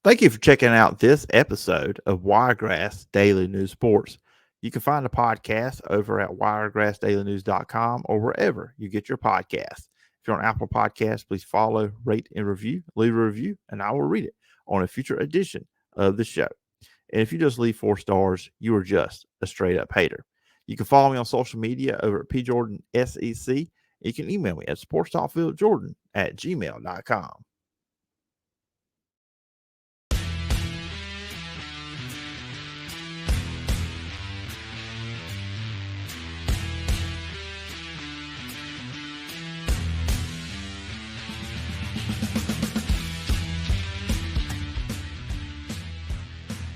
Thank you for checking out this episode of Wiregrass Daily News Sports. You can find the podcast over at wiregrassdailynews.com or wherever you get your podcasts. If you're on Apple Podcasts, please follow, rate, and review. Leave a review, and I will read it on a future edition of the show. And if you just leave 4 stars, you are just a straight up hater. You can follow me on social media over at PJordanSEC. You can email me at sportstalkphillipjordan@gmail.com.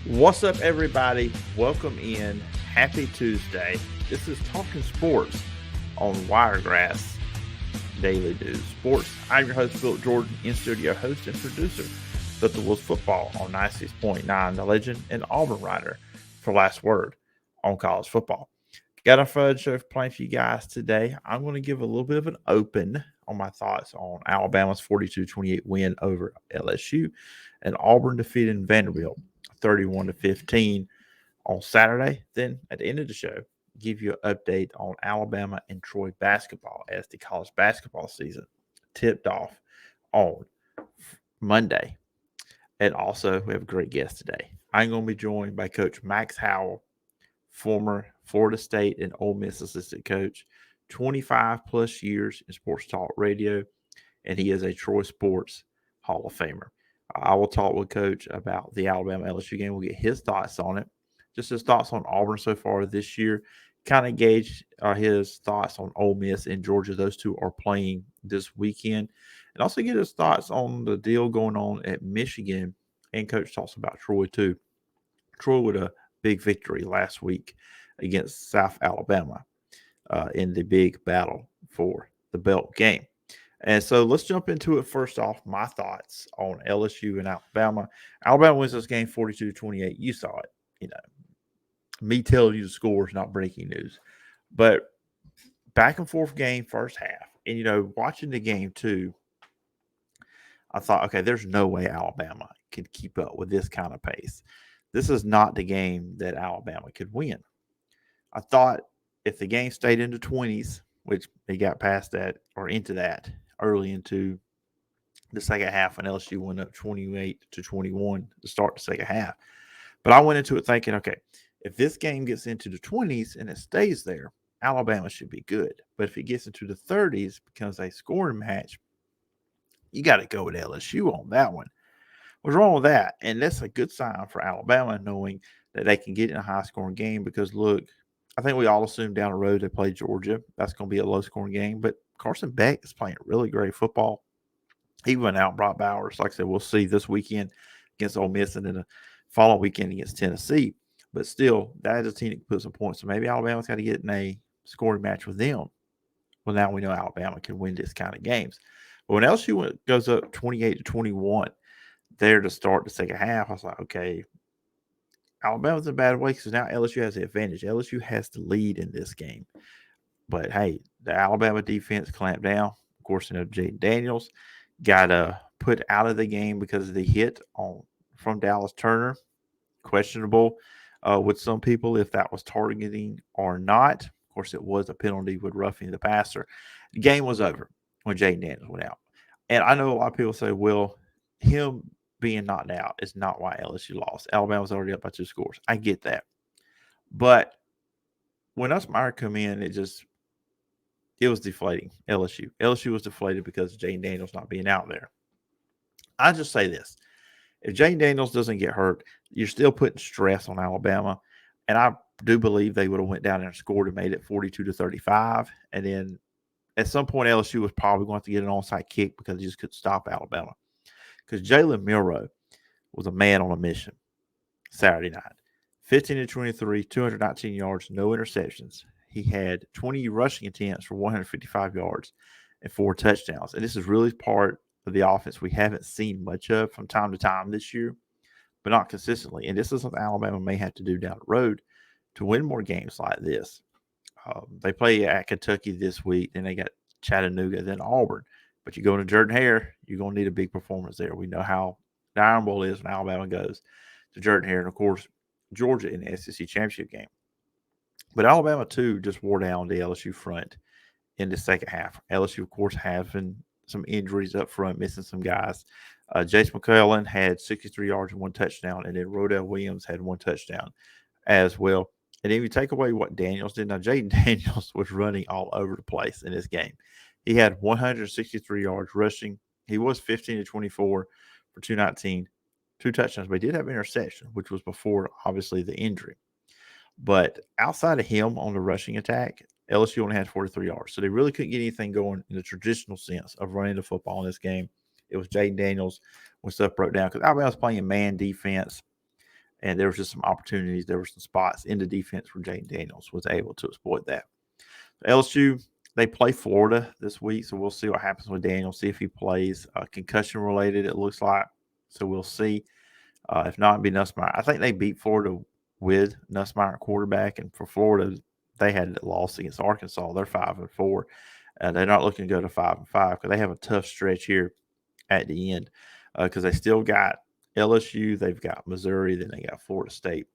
What's up, everybody? Welcome in. Happy Tuesday. This is Talking Sports on Wiregrass Daily News Sports. I'm your host, Phillip Jordan, in-studio host and producer of the Wolves Football on 96.9, the legend and Auburn writer for Last Word on college football. Got a fun show planned for you guys today. I'm going to give a little bit of an open on my thoughts on Alabama's 42-28 win over LSU and Auburn defeating Vanderbilt 31-15 on Saturday. Then at the end of the show, give you an update on Alabama and Troy basketball as the college basketball season tipped off on Monday. And also, we have a great guest today. I'm going to be joined by Coach Max Howell, former Florida State and Ole Miss assistant coach, 25 plus years in sports talk radio, and he is a Troy Sports Hall of Famer. I will talk with Coach about the Alabama-LSU game. We'll get his thoughts on it, just his thoughts on Auburn so far this year, kind of gauge his thoughts on Ole Miss and Georgia. Those two are playing this weekend, and also get his thoughts on the deal going on at Michigan. And Coach talks about Troy too. Troy with a big victory last week against South Alabama in the big battle for the belt game. And so let's jump into it. First off, my thoughts on LSU and Alabama. Alabama wins this game 42-28. You saw it. You know, me telling you the score is not breaking news. But back and forth game first half. And, watching the game too, I thought, okay, there's no way Alabama could keep up with this kind of pace. This is not the game that Alabama could win. I thought if the game stayed in the 20s, which they got past that or into that early into the second half when LSU went up 28-21 to start the second half. But I went into it thinking, okay, if this game gets into the 20s and it stays there, Alabama should be good. But if it gets into the 30s, becomes a scoring match, you got to go with LSU on that one. What's wrong with that? And that's a good sign for Alabama, knowing that they can get in a high-scoring game because, look, I think we all assume down the road they play Georgia. That's going to be a low-scoring game. But Carson Beck is playing really great football. He went out, brought Bowers. Like I said, we'll see this weekend against Ole Miss and then the following weekend against Tennessee. But still, that is a team that can put some points. So maybe Alabama's got to get in a scoring match with them. Well, now we know Alabama can win this kind of games. But when LSU goes up 28-21 there to start the second half, I was like, okay, Alabama's in a bad way because now LSU has the advantage. LSU has the lead in this game. But, hey, the Alabama defense clamped down. Of course, Jaden Daniels got put out of the game because of the hit from Dallas Turner. Questionable with some people if that was targeting or not. Of course, it was a penalty with roughing the passer. The game was over when Jaden Daniels went out. And I know a lot of people say, well, him being knocked out is not why LSU lost. Alabama's already up by 2 scores. I get that. But when Meyer come in, it was deflating LSU. LSU was deflated because of Jaden Daniels not being out there. I just say this. If Jaden Daniels doesn't get hurt, you're still putting stress on Alabama. And I do believe they would have went down there and scored and made it 42-35. And then at some point, LSU was probably going to get an onside kick because they just couldn't stop Alabama. Because Jalen Milroe was a man on a mission Saturday night. 15-23, 219 yards, no interceptions. He had 20 rushing attempts for 155 yards and 4 touchdowns. And this is really part of the offense we haven't seen much of from time to time this year, but not consistently. And this is something Alabama may have to do down the road to win more games like this. They play at Kentucky this week, then they got Chattanooga, then Auburn. But you go to Jordan-Hare, you're going to need a big performance there. We know how the Iron Bowl is when Alabama goes to Jordan here, and of course Georgia in the SEC championship game. But Alabama too just wore down the LSU front in the second half. LSU, of course, having some injuries up front, missing some guys. Jace McClellan had 63 yards and 1 touchdown, and then Rodell Williams had 1 touchdown as well. And if you take away what Daniels did, now Jaden Daniels was running all over the place in this game. He had 163 yards rushing. He was 15 to 24 for 219, 2 touchdowns, but he did have an interception, which was before, obviously, the injury. But outside of him on the rushing attack, LSU only had 43 yards. So they really couldn't get anything going in the traditional sense of running the football in this game. It was Jaden Daniels when stuff broke down because Alabama was playing man defense, and there was just some opportunities. There were some spots in the defense where Jaden Daniels was able to exploit that. LSU, they play Florida this week, so we'll see what happens with Daniels, see if he plays. Concussion-related, it looks like, so we'll see. If not, it'd be Nussmeier. I think they beat Florida with Nussmeier quarterback, and for Florida, they had a loss against Arkansas. They're 5-4. They're not looking to go to 5-5 because they have a tough stretch here at the end because they still got LSU, they've got Missouri, then they got Florida State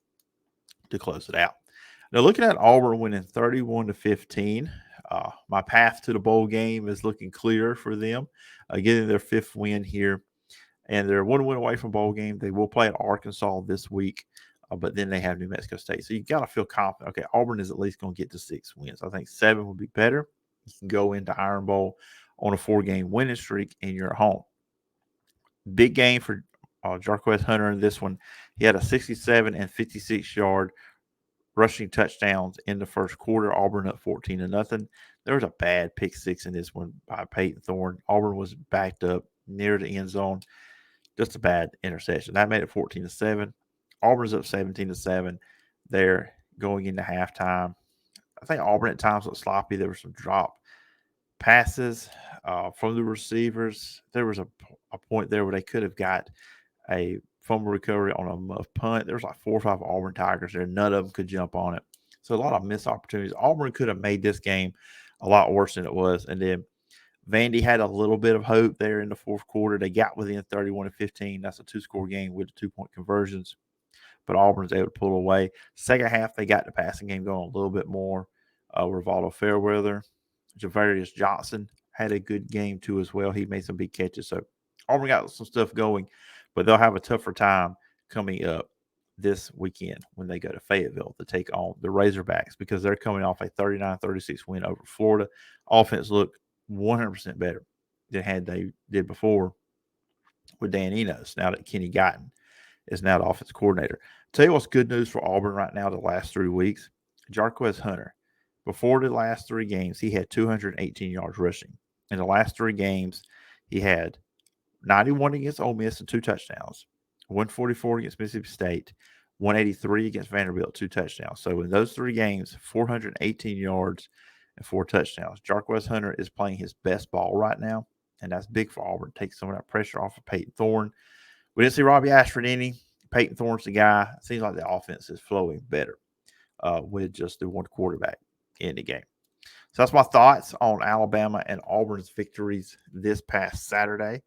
to close it out. Now, looking at Auburn winning 31-15, my path to the bowl game is looking clear for them, getting their 5th win here, and they're 1 win away from bowl game. They will play at Arkansas this week, but then they have New Mexico State. So you got to feel confident. Okay, Auburn is at least going to get to 6 wins. I think 7 would be better. You can go into Iron Bowl on a 4-game winning streak in your home. Big game for Jarquez Hunter in this one. He had a 67 and 56-yard rushing touchdowns in the first quarter. Auburn up 14-0. There was a bad pick 6 in this one by Peyton Thorne. Auburn was backed up near the end zone. Just a bad interception. That made it 14-7. Auburn's up 17-7. They're going into halftime. I think Auburn at times was sloppy. There were some drop passes from the receivers. There was a point there where they could have got a fumble recovery on a muff punt. There was like 4 or 5 Auburn Tigers there. None of them could jump on it. So a lot of missed opportunities. Auburn could have made this game a lot worse than it was. And then Vandy had a little bit of hope there in the fourth quarter. They got within 31-15. That's a 2-score game with the 2-point conversions. But Auburn was able to pull away. Second half, they got the passing game going a little bit more. Rivaldo Fairweather, Javarius Johnson had a good game too as well. He made some big catches. So Auburn got some stuff going, but they'll have a tougher time coming up this weekend when they go to Fayetteville to take on the Razorbacks because they're coming off a 39-36 win over Florida. Offense looked 100% better than they did before with Dan Enos, now that Kenny Guyton is now the offensive coordinator. Tell you what's good news for Auburn right now the last 3 weeks. Jarquez Hunter, before the last 3 games, he had 218 yards rushing. In the last 3 games, he had 91 against Ole Miss and 2 touchdowns, 144 against Mississippi State, 183 against Vanderbilt, 2 touchdowns. So in those 3 games, 418 yards and 4 touchdowns. Jarquez Hunter is playing his best ball right now, and that's big for Auburn. Take some of that pressure off of Peyton Thorne. We didn't see Robbie Ashford any. Peyton Thorne's the guy. It seems like the offense is flowing better with just the one quarterback in the game. So that's my thoughts on Alabama and Auburn's victories this past Saturday.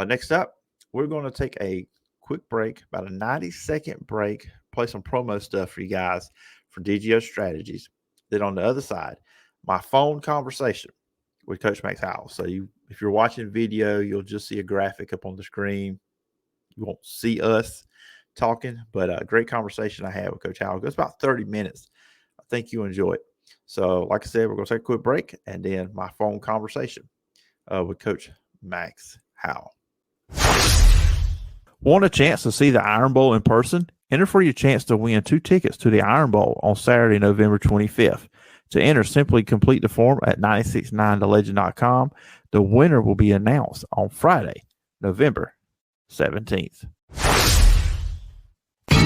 Next up, we're going to take a quick break, about a 90-second break, play some promo stuff for you guys for DGO Strategies. Then on the other side, my phone conversation with Coach Max Howell. So if you're watching video, you'll just see a graphic up on the screen. You won't see us talking, but a great conversation I had with Coach Howell. It goes about 30 minutes. I think you'll enjoy it. So, like I said, we're going to take a quick break and then my phone conversation with Coach Max Howell. Want a chance to see the Iron Bowl in person? Enter for your chance to win 2 tickets to the Iron Bowl on Saturday, November 25th. To enter, simply complete the form at 969thelegend.com. The winner will be announced on Friday, November 17th.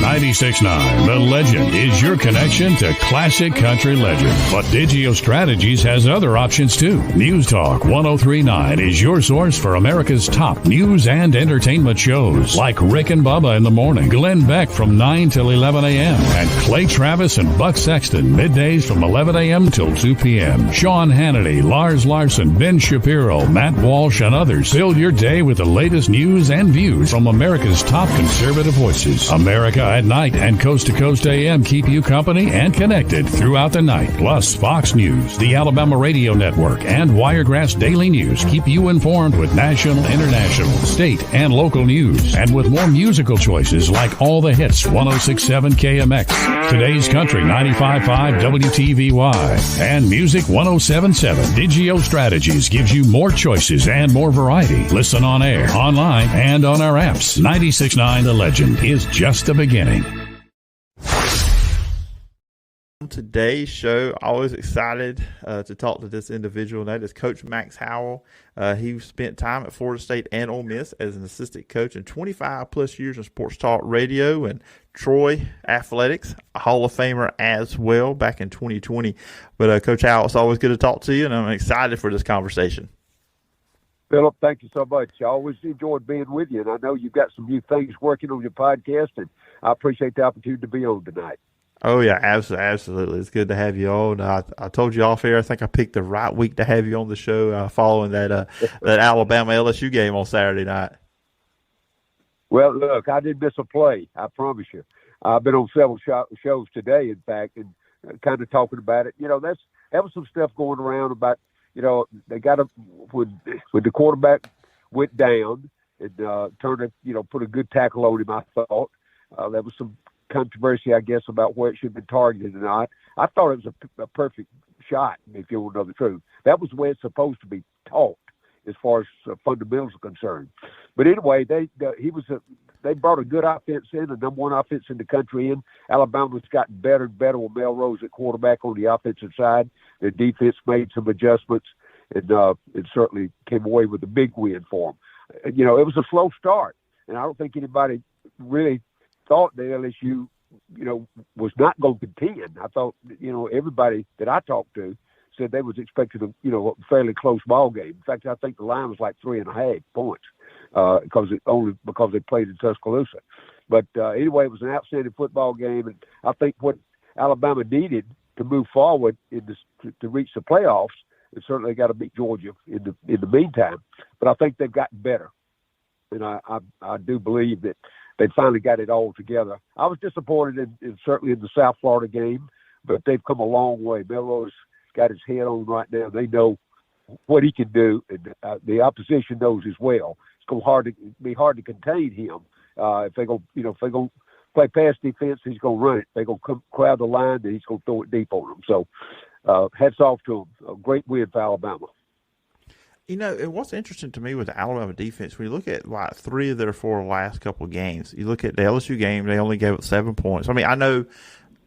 96.9 The Legend is your connection to classic country legends. But Digio Strategies has other options too. News Talk 103.9 is your source for America's top news and entertainment shows like Rick and Bubba in the morning, Glenn Beck from 9 till 11 a.m., and Clay Travis and Buck Sexton middays from 11 a.m. till 2 p.m. Sean Hannity, Lars Larson, Ben Shapiro, Matt Walsh, and others fill your day with the latest news and views from America's top conservative voices. America at Night and Coast to Coast AM keep you company and connected throughout the night. Plus, Fox News, the Alabama Radio Network, and Wiregrass Daily News keep you informed with national, international, state, and local news. And with more musical choices like All the Hits 106.7 KMX, Today's Country 95.5 WTVY, and Music 107.7, Digio Strategies gives you more choices and more variety. Listen on air, online, and on our apps. 96.9 The Legend is just the beginning. Today's show, always excited to talk to this individual, and that is Coach Max Howell. He spent time at Florida State and Ole Miss as an assistant coach and 25 plus years in sports talk radio and Troy Athletics, a Hall of Famer as well back in 2020. But Coach Howell, it's always good to talk to you, and I'm excited for this conversation. Phillip, thank you so much. I always enjoyed being with you, and I know you've got some new things working on your podcast, and I appreciate the opportunity to be on tonight. Oh, yeah, absolutely. It's good to have you on. I told you off air, I think I picked the right week to have you on the show following that Alabama-LSU game on Saturday night. Well, look, I didn't miss a play, I promise you. I've been on several shows today, in fact, and kind of talking about it. You know, that was some stuff going around about, you know, they got to, when the quarterback went down and put a good tackle on him, I thought. There was some controversy, I guess, about where it should have been targeted or not. I thought it was a perfect shot, if you want to know the truth. That was the way it's supposed to be taught as far as fundamentals are concerned. But anyway, they brought a good offense in, the number one offense in the country in. Alabama's gotten better and better with Melrose at quarterback on the offensive side. Their defense made some adjustments, and it certainly came away with a big win for them. You know, it was a slow start, and I don't think anybody really thought the LSU, you know, was not going to contend. I thought, you know, everybody that I talked to said they was expecting a fairly close ball game. In fact, I think the line was like 3.5 points because they played in Tuscaloosa. But anyway, it was an outstanding football game, and I think what Alabama needed to move forward to reach the playoffs, and certainly they got to beat Georgia in the meantime. But I think they've gotten better, and I do believe that they finally got it all together. I was disappointed certainly in the South Florida game, but they've come a long way. Melrose got his head on right now. They know what he can do, and the opposition knows as well. It's going to be hard to contain him. If they're going to play pass defense, he's going to run it. They're going to crowd the line, and he's going to throw it deep on them. So hats off to him. A great win for Alabama. You know, what's interesting to me with the Alabama defense, when you look at like 3 of their 4 last couple of games, you look at the LSU game, they only gave up 7 points. I mean, I know,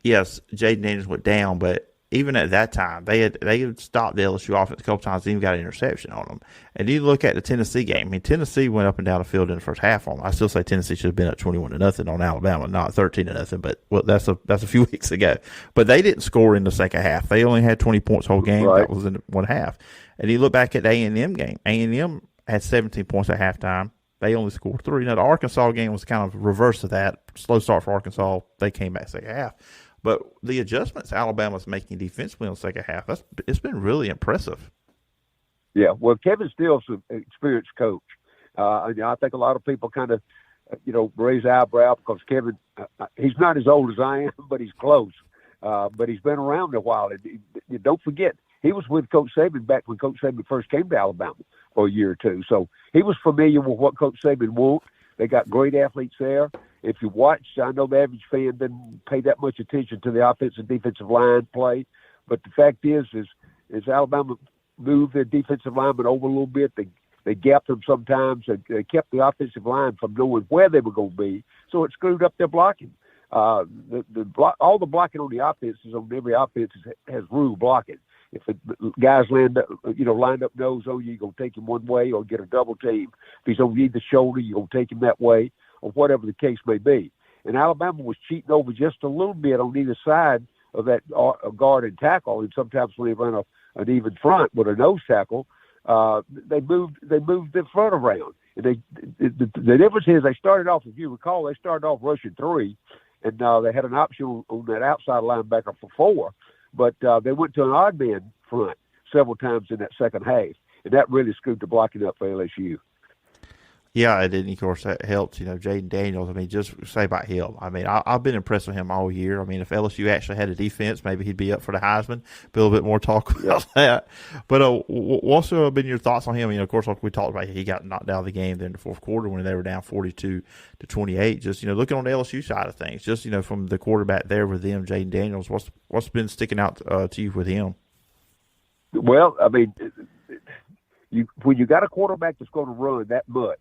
yes, Jaden Daniels went down, but even at that time, they had stopped the LSU offense a couple times and even got an interception on them. And you look at the Tennessee game. I mean, Tennessee went up and down the field in the first half on them. I still say Tennessee should have been up 21-0 on Alabama, not 13-0. But that's a few weeks ago. But they didn't score in the second half. They only had 20 points whole game. Right. That was in one half. And you look back at the A&M game. A&M had 17 points at halftime. They only scored 3. Now, the Arkansas game was kind of reverse of that. Slow start for Arkansas. They came back second half. But the adjustments Alabama's making defensively in the second half, it's been really impressive. Yeah, well, Kevin Steele's an experienced coach. I think a lot of people kind of, raise eyebrow because Kevin, he's not as old as I am, but he's close. But he's been around a while. And don't forget, he was with Coach Saban back when Coach Saban first came to Alabama for a year or two. So he was familiar with what Coach Saban wants. They got great athletes there. If you watch, I know the average fan didn't pay that much attention to the offensive defensive line play, but the fact is Alabama moved their defensive linemen over a little bit. They gapped them sometimes. They kept the offensive line from knowing where they were going to be, so it screwed up their blocking. All the blocking on the offenses on every offense has rule blocking. If the guys lined up nose on you, you're going to take him one way or get a double team. If he's on either shoulder, you're going to take him that way, or whatever the case may be. and Alabama was cheating over just a little bit on either side of that guard and tackle, and sometimes when they run an even front with a nose tackle, they moved the front around. And the difference is they started off, if you recall, they started off rushing 3, and they had an option on that outside linebacker for 4, but they went to an odd man front several times in that second half, and that really screwed the blocking up for LSU. Yeah, it did. Of course, that helped. Jaden Daniels. I mean, just say about him. I mean, I've been impressed with him all year. I mean, if LSU actually had a defense, maybe he'd be up for the Heisman. Be a little bit more talk about that. But what's been your thoughts on him? Of course, like we talked about, he got knocked out of the game there in the fourth quarter when they were down 42-28. Just looking on the LSU side of things, just from the quarterback there with them, Jaden Daniels. What's been sticking out to you with him? Well, I mean, when you got a quarterback that's going to run that much.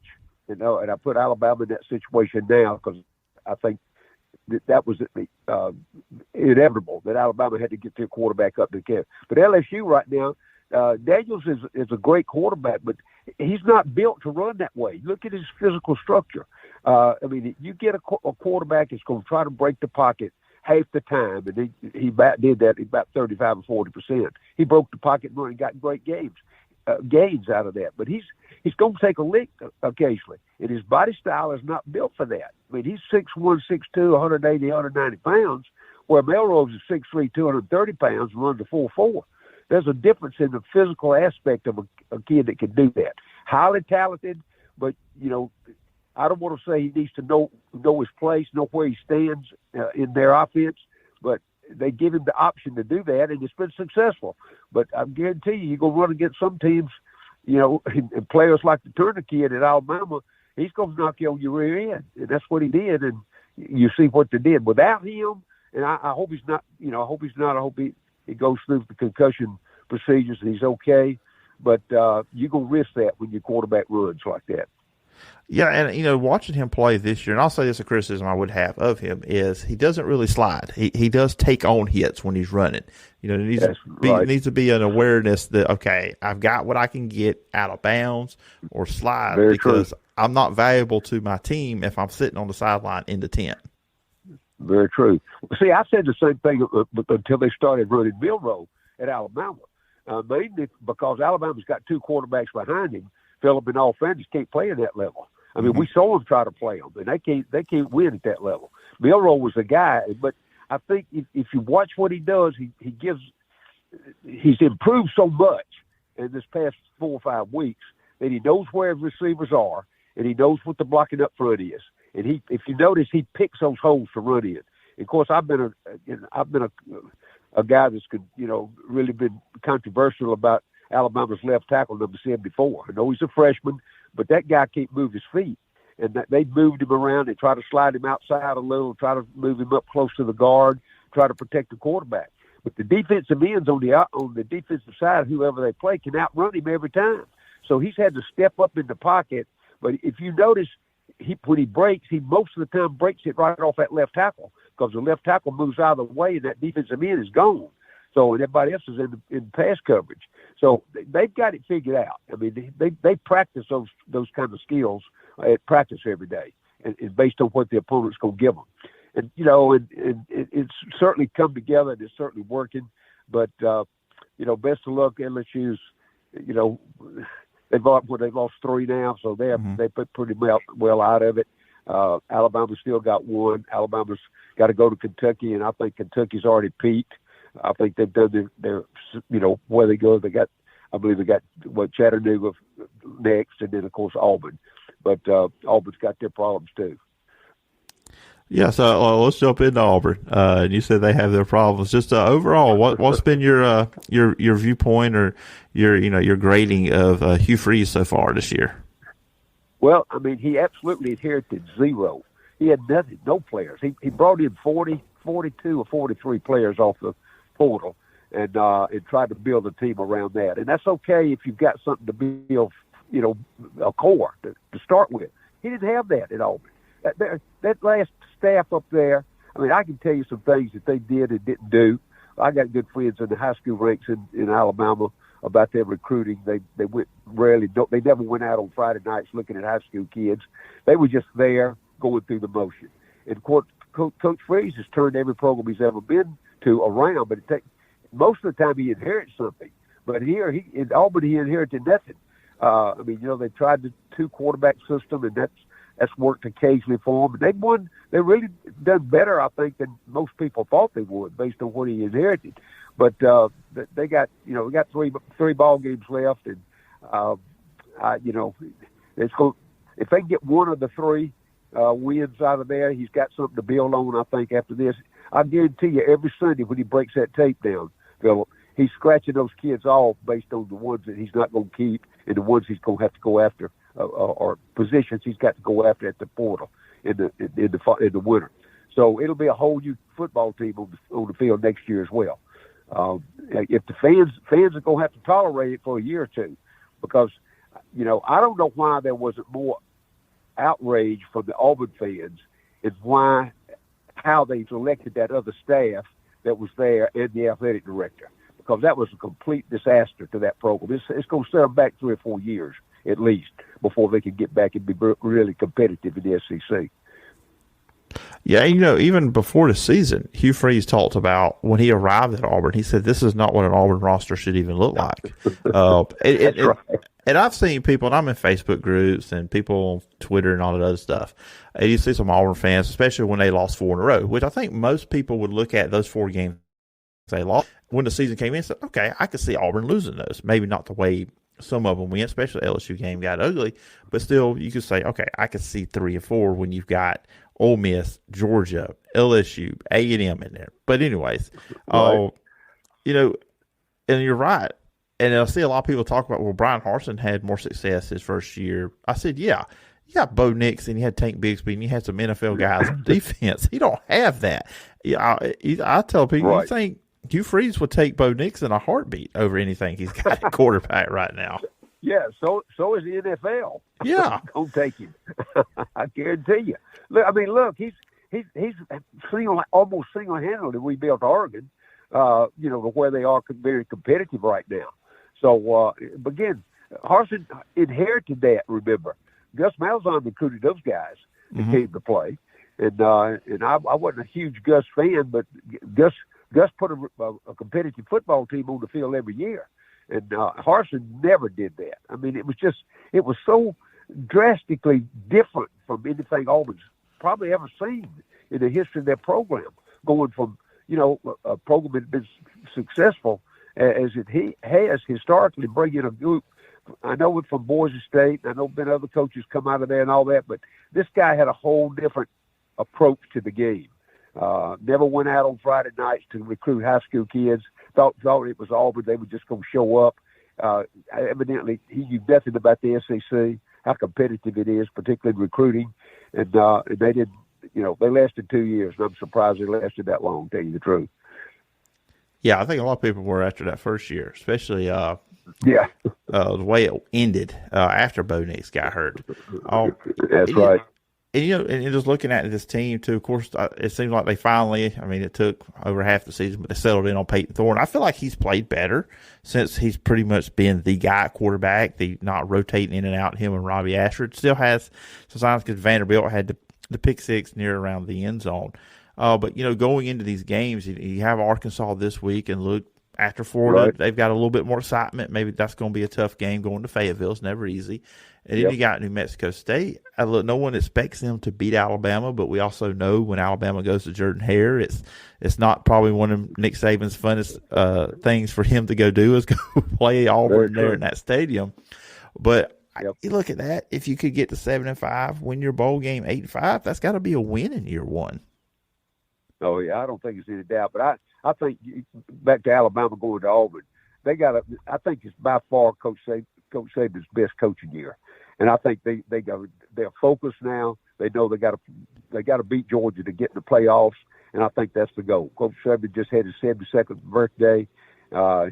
And I put Alabama in that situation now because I think that was inevitable that Alabama had to get their quarterback up to care. But LSU right now, Daniels is a great quarterback, but he's not built to run that way. Look at his physical structure. I mean, you get a quarterback that's going to try to break the pocket half the time, and he did that about 35 or 40%. He broke the pocket more and got great gains out of that. But he's going to take a lick occasionally, and his body style is not built for that. I mean, he's 6'1", 6'2", 180, 190 pounds, where Melrose is 6'3", 230 pounds and runs a 4.4. There's a difference in the physical aspect of a kid that can do that. Highly talented, but, I don't want to say he needs to know his place, know where he stands in their offense, but they give him the option to do that, and it's been successful. But I guarantee you're going to run against some teams, and players like the Turner kid at Alabama, he's going to knock you on your rear end. And that's what he did, and you see what they did. Without him, and I hope he's not, I hope he goes through the concussion procedures and he's okay. But you're going to risk that when your quarterback runs like that. Yeah, and watching him play this year, and I'll say this, a criticism I would have of him is he doesn't really slide. He does take on hits when he's running. There needs to be an awareness that, okay, I've got what I can get out of bounds or slide. Very because true. I'm not valuable to my team if I'm sitting on the sideline in the tent. Very true. See, I said the same thing until they started running Bill Rowe at Alabama, mainly because Alabama's got 2 quarterbacks behind him. Phillip and all friends can't play at that level. I mean, we saw them try to play them, and they can't win at that level. Milroe was the guy, but I think if you watch what he does, he's improved so much in this past 4 or 5 weeks that he knows where his receivers are, and he knows what the blocking up front is. And if you notice, he picks those holes to run in. And of course, I've been a guy that's really been controversial about Alabama's left tackle, number 74. I know he's a freshman, but that guy can't move his feet. And they moved him around. They try to slide him outside a little, try to move him up close to the guard, try to protect the quarterback. But the defensive ends on the defensive side, whoever they play, can outrun him every time. So he's had to step up in the pocket. But if you notice, when he breaks, he most of the time breaks it right off that left tackle because the left tackle moves out of the way and that defensive end is gone. So everybody else is in pass coverage. So they've got it figured out. I mean, they practice those kinds of skills at practice every day, and based on what the opponent's going to give them. And and it's certainly come together, and it's certainly working. But best of luck, LSU's. They've lost 3 now, so they put pretty well out of it. Alabama's still got 1. Alabama's got to go to Kentucky, and I think Kentucky's already peaked. I think they've done their where they go. I believe they got Chattanooga next, and then of course Auburn. But Auburn's got their problems too. Yeah, so let's jump into Auburn. And you said they have their problems. Just overall, what's been your viewpoint or your grading of Hugh Freeze so far this year? Well, I mean, he absolutely inherited 0. He had nothing, no players. He brought in 42 or 43 players off the portal and tried to build a team around that. And that's okay if you've got something to build, a core to start with. He didn't have that at Auburn. That last staff up there, I mean, I can tell you some things that they did and didn't do. I got good friends in the high school ranks in Alabama about their recruiting. They went rarely. They never went out on Friday nights looking at high school kids. They were just there going through the motion. And Coach Freeze has turned every program he's ever been to around, but most of the time he inherits something. But here, in Auburn, he inherited nothing. They tried the 2-quarterback system, and that's worked occasionally for them. They've won. They really done better, I think, than most people thought they would, based on what he inherited. But they got three ball games left, and it's going. If they can get one of the three wins out of there, he's got something to build on. I think after this, I guarantee you, every Sunday when he breaks that tape down, Phillip, he's scratching those kids off based on the ones that he's not going to keep and the ones he's going to have to go after, or positions he's got to go after at the portal in the winter. So it'll be a whole new football team on the field next year as well. If the fans are going to have to tolerate it for a year or two, because I don't know why there wasn't more outrage from the Auburn fans and how they selected that other staff that was there and the athletic director, because that was a complete disaster to that program. It's going to set them back 3 or 4 years at least before they can get back and be really competitive in the SEC. Yeah, even before the season, Hugh Freeze talked about when he arrived at Auburn, he said this is not what an Auburn roster should even look like. That's right. And I've seen people, and I'm in Facebook groups and people on Twitter and all that other stuff, and you see some Auburn fans, especially when they lost 4 in a row, which I think most people would look at those 4 games they lost. When the season came in, said, okay, I could see Auburn losing those. Maybe not the way some of them went, especially the LSU game got ugly, but still you could say, okay, I could see 3 or 4 when you've got Ole Miss, Georgia, LSU, A&M in there. But anyways, right. And you're right. And I see a lot of people talk about, well, Brian Harsin had more success his first year. I said, yeah. You got Bo Nix and you had Tank Bigsby and you had some NFL guys on defense. He don't have that. I tell people, right. You think Hugh Freeze would take Bo Nix in a heartbeat over anything he's got at quarterback right now. Yeah, so is the NFL. Yeah. Don't take him. I guarantee you. Look, he's almost single-handedly rebuilt Oregon, to where they are very competitive right now. So, again, Harsin inherited that, remember. Gus Malzahn recruited those guys that came to play. And I wasn't a huge Gus fan, but Gus put a competitive football team on the field every year. And Harsin never did that. It was so drastically different from anything Auburn's probably ever seen in the history of their program, going from, a program that had been successful as it has historically, bringing a group. I know it from Boise State. I know been other coaches come out of there and all that, but this guy had a whole different approach to the game. Never went out on Friday nights to recruit high school kids. Thought it was Auburn. They were just going to show up. Evidently, he knew nothing about the SEC, how competitive it is, particularly in recruiting. And they did, they lasted 2 years, and I'm surprised they lasted that long, to tell you the truth. Yeah, I think a lot of people were after that first year, especially the way it ended after Bo Nix got hurt. That's right. And just looking at this team, too, of course, it seems like they finally, it took over half the season, but they settled in on Peyton Thorne. I feel like he's played better since he's pretty much been the guy at quarterback, not rotating in and out, him and Robbie Ashford. Still has some signs because Vanderbilt had the pick six near around the end zone. But, going into these games, you have Arkansas this week, and look, after Florida, right. They've got a little bit more excitement. Maybe that's going to be a tough game going to Fayetteville. It's never easy. And then you got New Mexico State. Look, no one expects them to beat Alabama, but we also know when Alabama goes to Jordan Hare, it's not probably one of Nick Saban's funnest things for him to go do is go play Auburn there in that stadium. But you look at that, if you could get to 7-5, win your bowl game 8-5, that's got to be a win in year one. Oh, yeah, I don't think there's any doubt. But I think back to Alabama going to Auburn, I think it's by far Coach Saban's best coaching year. And I think they're focused now. They know they got to beat Georgia to get in the playoffs, and I think that's the goal. Coach Saban just had his 72nd birthday.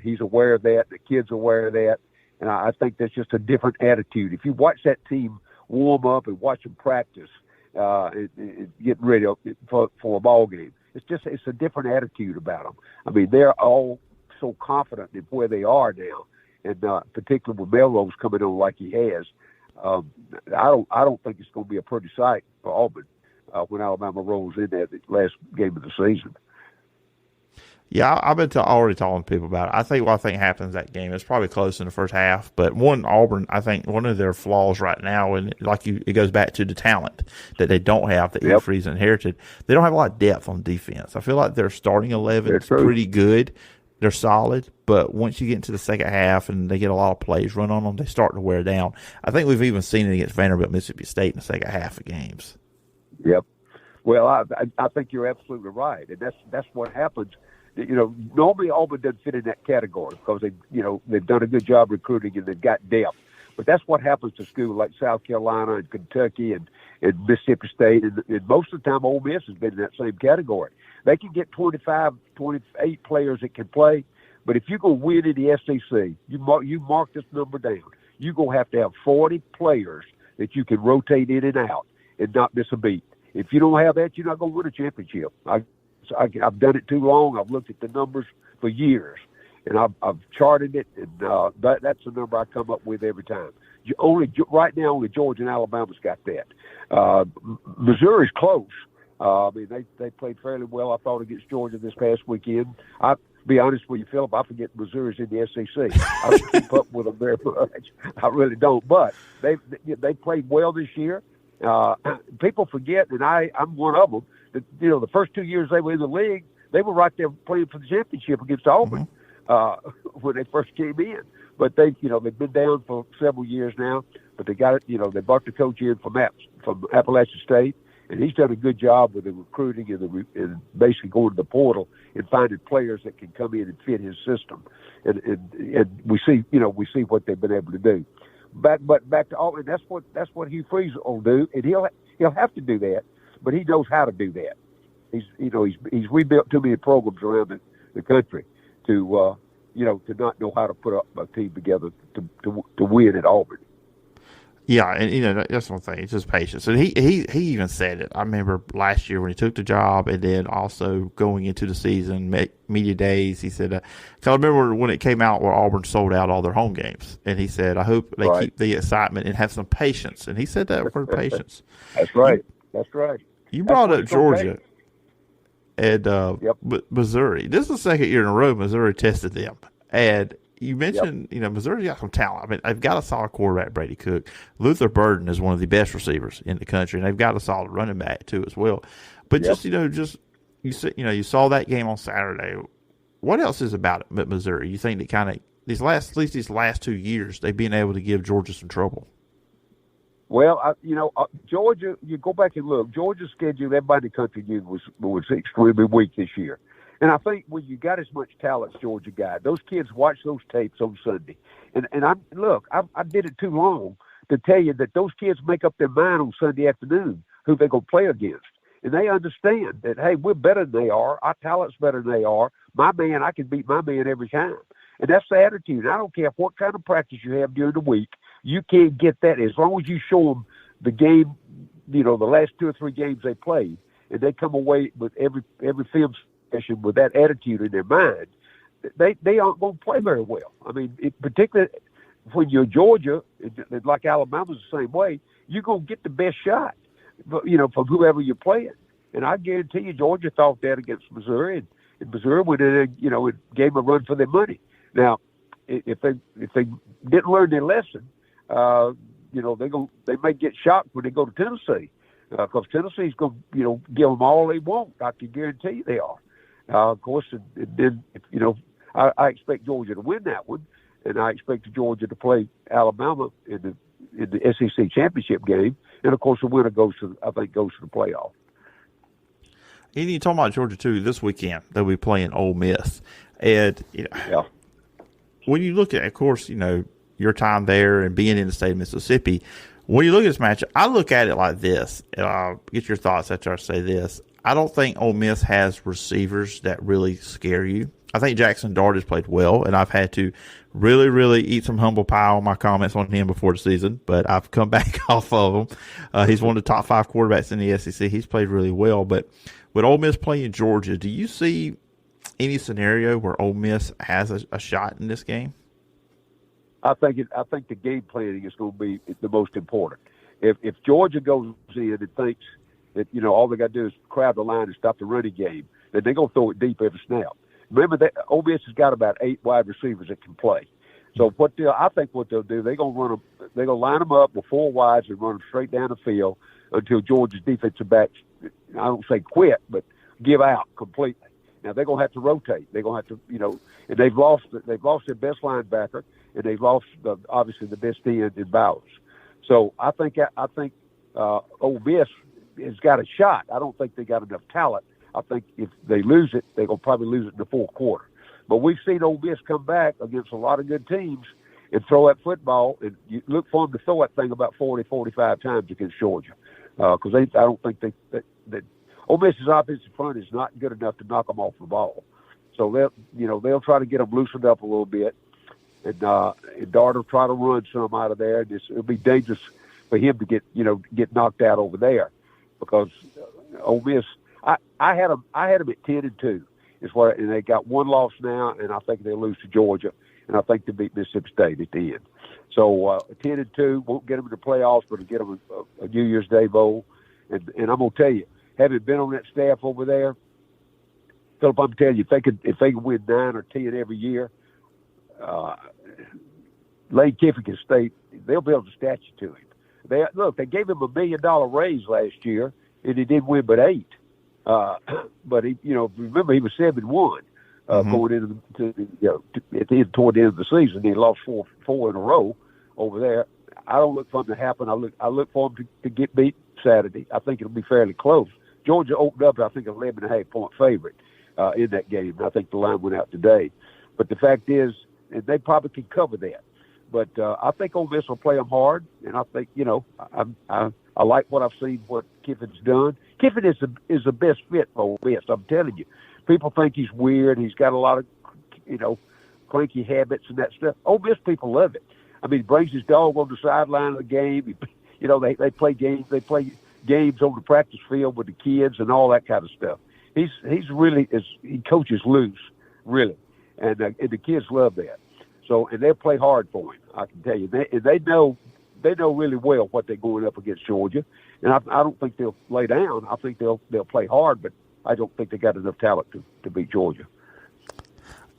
He's aware of that. The kids are aware of that, and I think that's just a different attitude. If you watch that team warm up and watch them practice and getting ready for a ball game, it's a different attitude about them. They're all so confident in where they are now, and particularly with Melrose coming on like he has. I don't think it's going to be a pretty sight for Auburn. when Alabama rolls in there the last game of the season. Yeah, I've been already talking to people about it. I think what I think happens that game, it's probably close in the first half. But Auburn, I think one of their flaws right now, and it goes back to the talent that they don't have that Hugh Freeze inherited. They don't have a lot of depth on defense. I feel like their starting 11 is pretty good. They're solid, but once you get into the second half and they get a lot of plays run on them, they start to wear down. I think we've even seen it against Vanderbilt, Mississippi State in the second half of games. Yep. Well, I think you're absolutely right, and that's what happens. Normally Auburn doesn't fit in that category because they've done a good job recruiting and they've got depth. But that's what happens to schools like South Carolina and Kentucky and Mississippi State. And most of the time, Ole Miss has been in that same category. They can get 25, 28 players that can play. But if you're going to win in the SEC, you mark this number down. You're going to have 40 players that you can rotate in and out and not miss a beat. If you don't have that, you're not going to win a championship. I've done it too long. I've looked at the numbers for years, and I've charted it, and that's the number I come up with every time. Right now, only Georgia and Alabama's got that. Missouri's close. They played fairly well, I thought, against Georgia this past weekend. I'll be honest with you, Phillip, I forget Missouri's in the SEC. I don't keep up with them very much. I really don't. But they played well this year. People forget, and I'm one of them, that, the first 2 years they were in the league, they were right there playing for the championship against Auburn when they first came in. But they've been down for several years now. But they got it. They brought the coach in from Appalachian State, and he's done a good job with the recruiting and basically going to the portal and finding players that can come in and fit his system. And we see what they've been able to do. But back to Auburn, that's what Hugh Freeze will do, and he'll have to do that. But he knows how to do that. He's rebuilt too many programs around the country to not know how to put up a team together to win at Auburn. Yeah, and that's one thing. It's just patience. And he even said it. I remember last year when he took the job, and then also going into the season, media days. He said, "Cause I remember when it came out where Auburn sold out all their home games, and he said, I hope they keep the excitement and have some patience." And he said that word, patience. That's right. That's right. You brought up Georgia and Missouri. This is the second year in a row Missouri tested them, and you mentioned, Missouri's got some talent. I mean, they've got a solid quarterback, Brady Cook. Luther Burden is one of the best receivers in the country, and they've got a solid running back too as well. But you saw that game on Saturday. What else is about it at Missouri? You think that kind of these last 2 years they've been able to give Georgia some trouble? Well, Georgia. You go back and look. Georgia's schedule, everybody in the country knew was extremely weak this year. And I think when you got as much talent as Georgia got, those kids watch those tapes on Sunday. And I did it too long to tell you that those kids make up their mind on Sunday afternoon who they're going to play against. And they understand that, hey, we're better than they are. Our talent's better than they are. I can beat my man every time. And that's the attitude. I don't care what kind of practice you have during the week. You can't get that as long as you show them the game, the last 2 or 3 games they played, and they come away with every film with that attitude in their mind, they aren't going to play very well. I mean, particularly when you're Georgia, like Alabama's the same way, you're going to get the best shot, from whoever you're playing. And I guarantee you, Georgia thought that against Missouri, and Missouri went in there, and gave them a run for their money. Now, if they didn't learn their lesson, they may get shocked when they go to Tennessee, because Tennessee's going to give them all they want. I can guarantee you they are. Of course, and then I expect Georgia to win that one, and I expect Georgia to play Alabama in the SEC championship game, and of course the winner goes to the playoff. And you talking about Georgia too. This weekend they'll be playing Ole Miss, and when you look at, of course, your time there and being in the state of Mississippi, when you look at this match, I look at it like this, and I'll get your thoughts after I say this. I don't think Ole Miss has receivers that really scare you. I think Jackson Dart has played well, and I've had to really, really eat some humble pie on my comments on him before the season, but I've come back off of him. He's one of the top 5 quarterbacks in the SEC. He's played really well. But with Ole Miss playing Georgia, do you see any scenario where Ole Miss has a shot in this game? I think the game planning is going to be the most important. If Georgia goes in and thinks, that, all they got to do is crowd the line and stop the running game. Then they're going to throw it deep every snap. Remember that Ole Miss has got about 8 wide receivers that can play. So I think what they'll do, they're going to line them up with 4 wides and run them straight down the field until Georgia's defensive backs, I don't say quit, but give out completely. Now they're going to have to rotate. They're going to have to, and they've lost their best linebacker, and they've lost obviously the best end in Bowers. So I think Ole Miss has got a shot. I don't think they got enough talent. I think if they lose it, they're going to probably lose it in the fourth quarter. But we've seen Ole Miss come back against a lot of good teams and throw that football. And you look for them to throw that thing about 40, 45 times against Georgia. Because I don't think that Ole Miss's offensive front is not good enough to knock them off the ball. So they'll try to get them loosened up a little bit. And Dart will try to run some out of there. And it'll be dangerous for him to get knocked out over there, because Ole Miss. I had them at 10-2. And they got 1 loss now, and I think they'll lose to Georgia, and I think they beat Mississippi State at the end. So 10-2 won't get them in the playoffs, but it'll get them a New Year's Day bowl. And I'm gonna tell you, having been on that staff over there, Phillip, I'm telling you, if they could win 9 or 10 every year, Lane Kiffin can stay. They'll build a statue to him. They gave him $1 million raise last year, and he didn't win but 8. But he, remember he was 7-1 going into toward the end of the season. He lost four in a row over there. I don't look for him to happen. I look for him to get beat Saturday. I think it'll be fairly close. Georgia opened up, I think, 11.5-point favorite in that game. I think the line went out today. But the fact is, and they probably can cover that. But I think Ole Miss will play them hard, and I think I like what I've seen, what Kiffin's done. Kiffin is the best fit for Ole Miss. I'm telling you, people think he's weird. He's got a lot of cranky habits and that stuff. Ole Miss people love it. I mean, he brings his dog on the sideline of the game. They play games. They play games on the practice field with the kids and all that kind of stuff. He coaches loose, really, and the kids love that. So, and they'll play hard for him, I can tell you. They know really well what they're going up against Georgia, and I don't think they'll lay down. I think they'll play hard, but I don't think they got enough talent to beat Georgia.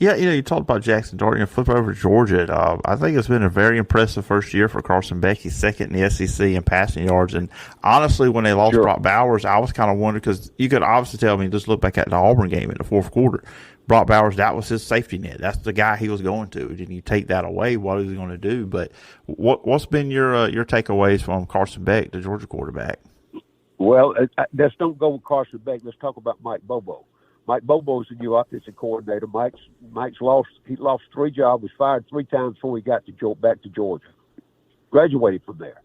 Yeah, you talked about Jackson Dart. Flip over to Georgia. I think it's been a very impressive first year for Carson Beck. He's second in the SEC in passing yards. And honestly, when they lost Brock Bowers, I was kind of wondering, because you could obviously tell me, just look back at the Auburn game in the fourth quarter. Brock Bowers, that was his safety net. That's the guy he was going to. Didn't you take that away? What is he going to do? But what's been your takeaways from Carson Beck, the Georgia quarterback? Well, let's don't go with Carson Beck. Let's talk about Mike Bobo. Mike Bobo is the new offensive coordinator. Mike's lost 3 jobs, was fired 3 times before he got back to Georgia. Graduated from there.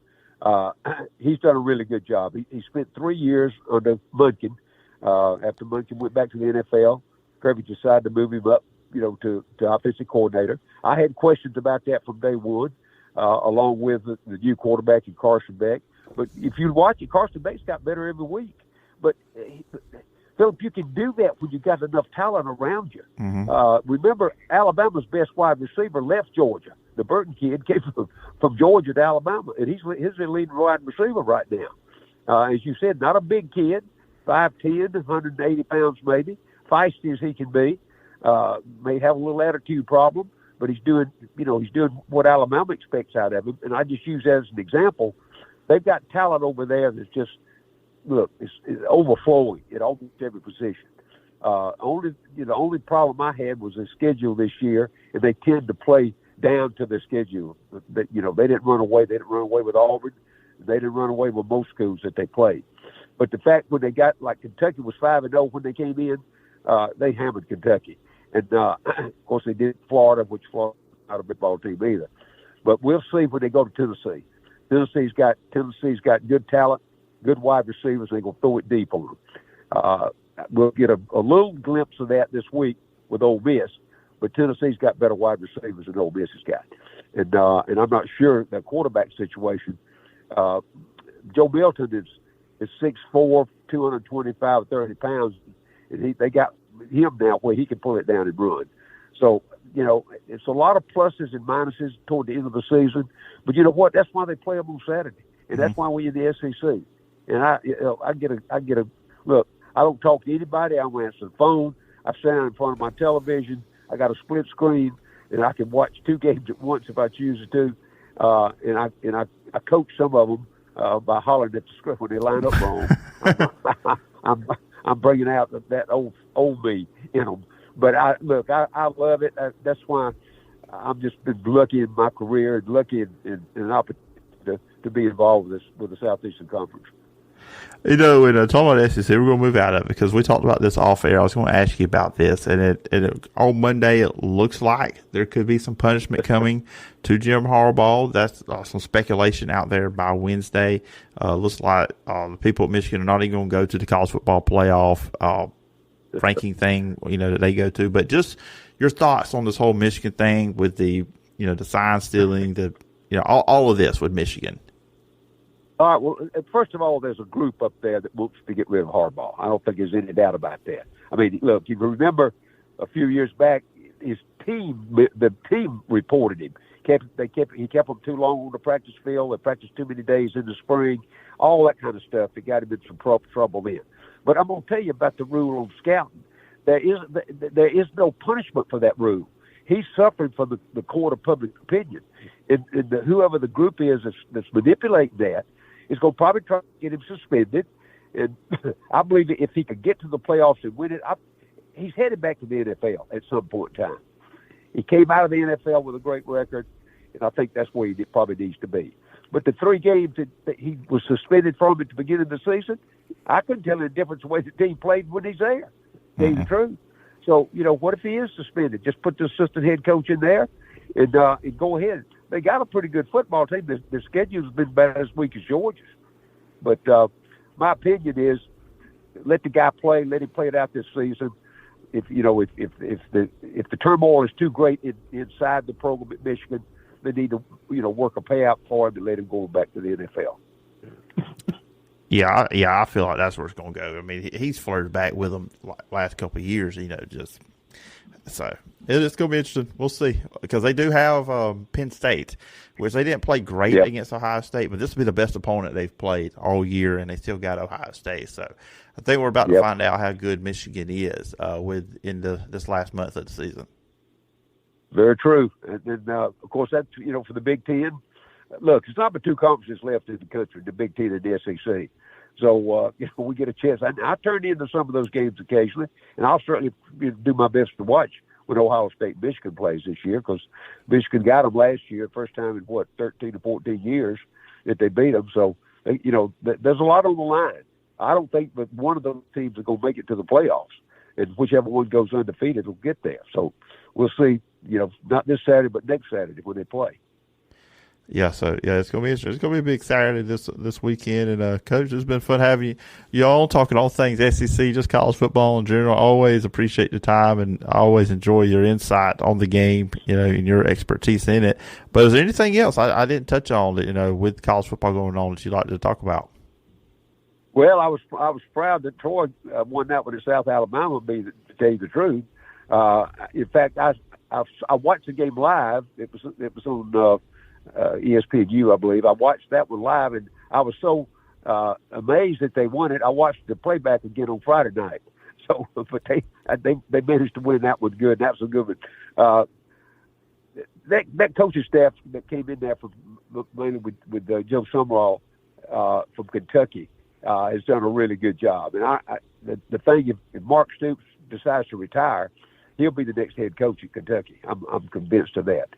He's done a really good job. He spent 3 years under Munkin. After Munkin went back to the NFL, Kirby decided to move him up, to offensive coordinator. I had questions about that from day one, along with the new quarterback and Carson Beck. But if you watch it, Carson Beck's got better every week. But Phillip, you can do that when you got enough talent around you. Mm-hmm. Remember, Alabama's best wide receiver left Georgia. The Burton kid came from Georgia to Alabama, and he's the leading wide receiver right now. As you said, not a big kid, 5'10", 180 pounds maybe, feisty as he can be. May have a little attitude problem, but he's doing what Alabama expects out of him. And I just use that as an example. They've got talent over there that's just, look, it's overflowing at almost every position. The only problem I had was the schedule this year, and they tend to play down to their schedule. They didn't run away. They didn't run away with Auburn. They didn't run away with most schools that they played. But the fact when they got, like Kentucky was 5-0 when they came in, they hammered Kentucky. And, of course, they did Florida, which Florida not a big ball team either. But we'll see when they go to Tennessee. Tennessee's got good talent, good wide receivers. They're going to throw it deep on them. We'll get a little glimpse of that this week with Ole Miss, but Tennessee's got better wide receivers than Ole Miss has got. And I'm not sure the quarterback situation. Joe Milton is 6'4", 225, 30 pounds, and they got him now where he can pull it down and run. So, it's a lot of pluses and minuses toward the end of the season. But you know what? That's why they play them on Saturday. And that's why we're in the SEC. And I get a look. I don't talk to anybody. I don't answer the phone. I stand in front of my television. I got a split screen, and I can watch 2 games at once if I choose to. And I coach some of them by hollering at the script when they line up wrong. I'm bringing out that old me in them. But I love it. That's why I've just been lucky in my career and lucky in an opportunity to be involved with the Southeastern Conference. You know, when talking about SEC, we're going to move out of it because we talked about this off air. I was going to ask you about this, and on Monday it looks like there could be some punishment coming to Jim Harbaugh. That's some speculation out there by Wednesday. Looks like the people at Michigan are not even going to go to the college football playoff ranking thing, that they go to. But just your thoughts on this whole Michigan thing with the sign stealing, all of this with Michigan. All right. Well, first of all, there's a group up there that wants to get rid of Harbaugh. I don't think there's any doubt about that. I mean, look, you remember a few years back, the team reported him. He kept them too long on the practice field. They practiced too many days in the spring. All that kind of stuff. It got him in some trouble then. But I'm going to tell you about the rule on scouting. There is no punishment for that rule. He's suffering from the court of public opinion, and whoever the group is that's manipulating that is going to probably try to get him suspended. And I believe that if he could get to the playoffs and win it, he's headed back to the NFL at some point in time. He came out of the NFL with a great record, and I think that's where he probably needs to be. But the 3 games that he was suspended from at the beginning of the season, I couldn't tell the difference the way the team played when he's there. To tell you the truth. So, what if he is suspended? Just put the assistant head coach in there and go ahead. They got a pretty good football team. Their schedule's been about as weak as Georgia's. But my opinion is let the guy play. Let him play it out this season. If the turmoil is too great inside the program at Michigan, they need to work a payout for him and let him go back to the NFL. Yeah, I feel like that's where it's going to go. I mean, he's flirted back with them last couple of years, so it's going to be interesting. We'll see because they do have Penn State, which they didn't play great against Ohio State, but this will be the best opponent they've played all year, and they still got Ohio State. So I think we're about to find out how good Michigan is in this last month of the season. Very true. And then, of course, that's, for the Big Ten. Look, it's not but 2 conferences left in the country, the Big Ten and the SEC. So, we get a chance. I turn into some of those games occasionally, and I'll certainly do my best to watch when Ohio State and Michigan plays this year because Michigan got them last year, first time in, 13 to 14 years that they beat them. So, there's a lot on the line. I don't think that one of those teams is going to make it to the playoffs, and whichever one goes undefeated will get there. So, we'll see, not this Saturday, but next Saturday when they play. Yeah, it's going to be interesting. It's going to be a big Saturday this weekend. And, Coach, it's been fun having you all talking all things SEC, just college football in general. I always appreciate the time, and I always enjoy your insight on the game, and your expertise in it. But is there anything else I didn't touch on that, with college football going on that you'd like to talk about? Well, I was proud that Troy won that one at South Alabama, to tell you the truth. In fact, I watched the game live. It was on ESPNU, I believe. I watched that one live, and I was so amazed that they won it. I watched the playback again on Friday night. So, but they managed to win that one good. And that was a good one. That coaching staff that came in there mainly with Joe Summerall from Kentucky has done a really good job. And the thing, if Mark Stoops decides to retire, he'll be the next head coach at Kentucky. I'm convinced of that.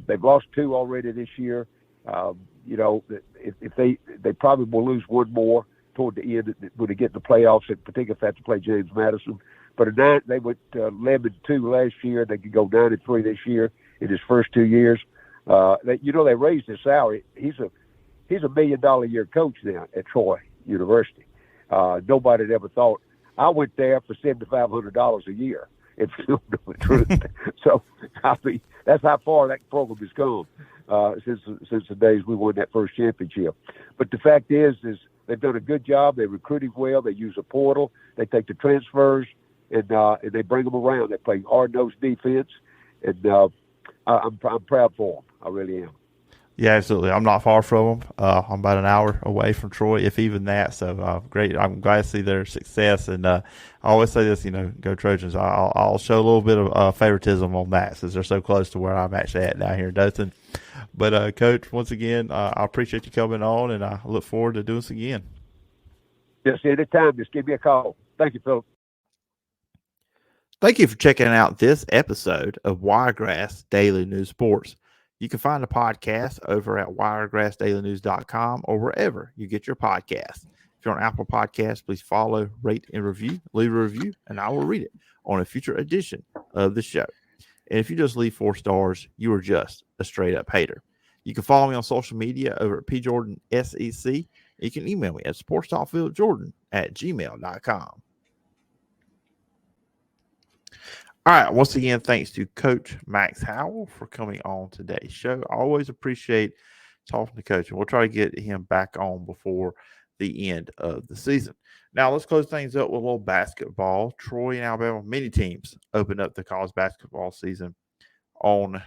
They've lost 2 already this year. If they probably will lose one more toward the end when they get in the playoffs, in particular if they have to play James Madison. But they went 11-2 last year. They could go 9-3 this year in his first 2 years. They raised his salary. He's a $1 million a year coach now at Troy University. Nobody had ever thought. I went there for $7,500 a year. If you know the truth. So, that's how far that program has come since the days we won that first championship. But the fact is they've done a good job. They're recruiting well. They use a portal. They take the transfers and they bring them around. They play hard-nosed defense, and I'm proud for them. I really am. Yeah, absolutely. I'm not far from them. I'm about an hour away from Troy, if even that. So great. I'm glad to see their success. And I always say this, go Trojans. I'll show a little bit of favoritism on that since they're so close to where I'm actually at down here in Dothan. But Coach, once again, I appreciate you coming on, and I look forward to doing this again. Just anytime, just give me a call. Thank you, Phillip. Thank you for checking out this episode of Wiregrass Daily News Sports. You can find the podcast over at wiregrassdailynews.com or wherever you get your podcasts. If you're on Apple Podcasts, please follow, rate, and review. Leave a review, and I will read it on a future edition of the show. And if you just leave 4 stars, you are just a straight-up hater. You can follow me on social media over at PJordanSEC. You can email me at sportstalkphillipjordan@gmail.com. All right. Once again, thanks to Coach Max Howell for coming on today's show. I always appreciate talking to Coach, and we'll try to get him back on before the end of the season. Now, let's close things up with a little basketball. Troy and Alabama mini teams opened up the college basketball season on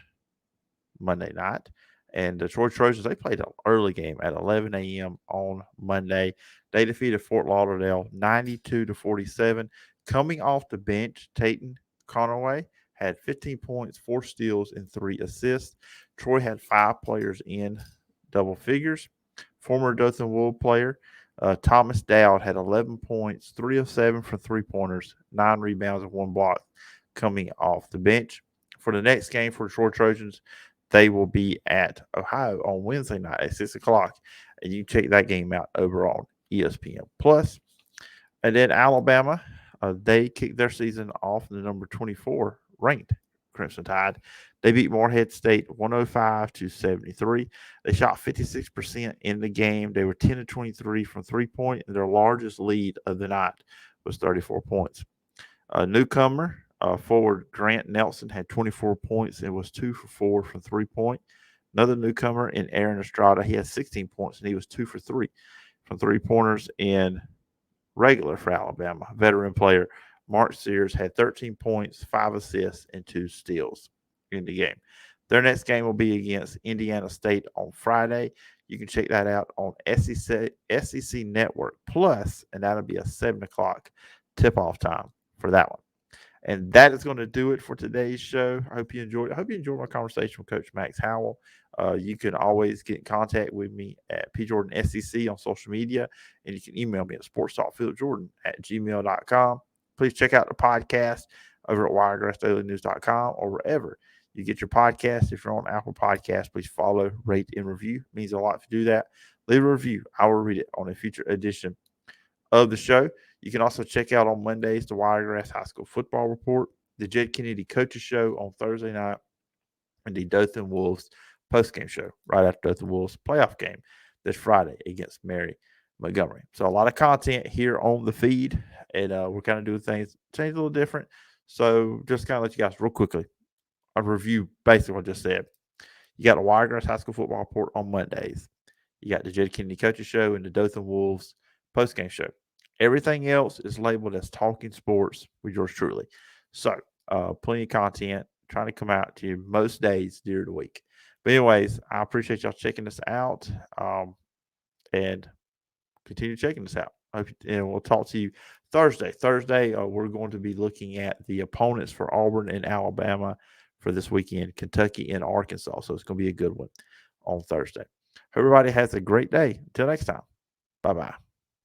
Monday night. And the Troy Trojans, they played an early game at 11 a.m. on Monday. They defeated Fort Lauderdale 92-47. Coming off the bench, Tatum Conaway had 15 points, 4 steals, and 3 assists. Troy had 5 players in double figures. Former Dothan Wolves player Thomas Dowd had 11 points, 3 of 7 for 3-pointers, 9 rebounds, and 1 block coming off the bench. For the next game for the Troy Trojans, they will be at Ohio on Wednesday night at 6 o'clock. And you can check that game out over on ESPN Plus. And then Alabama, they kicked their season off in the number 24 ranked Crimson Tide. They beat Morehead State 105-73. They shot 56% in the game. They were 10-23 from 3-point, and their largest lead of the night was 34 points. A newcomer, forward Grant Nelson, had 24 points and was 2 for 4 from 3-point. Another newcomer in Aaron Estrada, he had 16 points and he was 2 for 3 from 3-pointers. In regular for Alabama, veteran player Mark Sears had 13 points, 5 assists, and 2 steals in the game. Their next game will be against Indiana State on Friday. You can check that out on SEC Network Plus, and that'll be a 7 o'clock tip-off time for that one. And that is going to do it for today's show. I hope you enjoyed it. I hope you enjoyed my conversation with Coach Max Howell. You can always get in contact with me at PJordanSEC on social media, and you can email me at sportstalkphillipjordan@gmail.com. Please check out the podcast over at wiregrassdailynews.com or wherever you get your podcast. If you're on Apple Podcasts, please follow, rate, and review. It means a lot if you do that. Leave a review. I will read it on a future edition of the show. You can also check out on Mondays the Wiregrass High School Football Report, the Jed Kennedy Coaches Show on Thursday night, and the Dothan Wolves postgame show right after Dothan Wolves playoff game this Friday against Mary Montgomery. So a lot of content here on the feed, and we're kind of doing things change a little different. So just kind of let you guys real quickly, I'll review basically what I just said. You got the Wiregrass High School Football Report on Mondays. You got the Jed Kennedy Coaches Show and the Dothan Wolves postgame show. Everything else is labeled as Talking Sports with yours truly. So, plenty of content trying to come out to you most days during the week. But anyways, I appreciate y'all checking us out, and continue checking us out. And we'll talk to you Thursday. Thursday, we're going to be looking at the opponents for Auburn and Alabama for this weekend, Kentucky and Arkansas. So it's going to be a good one on Thursday. Everybody has a great day. Until next time, bye-bye.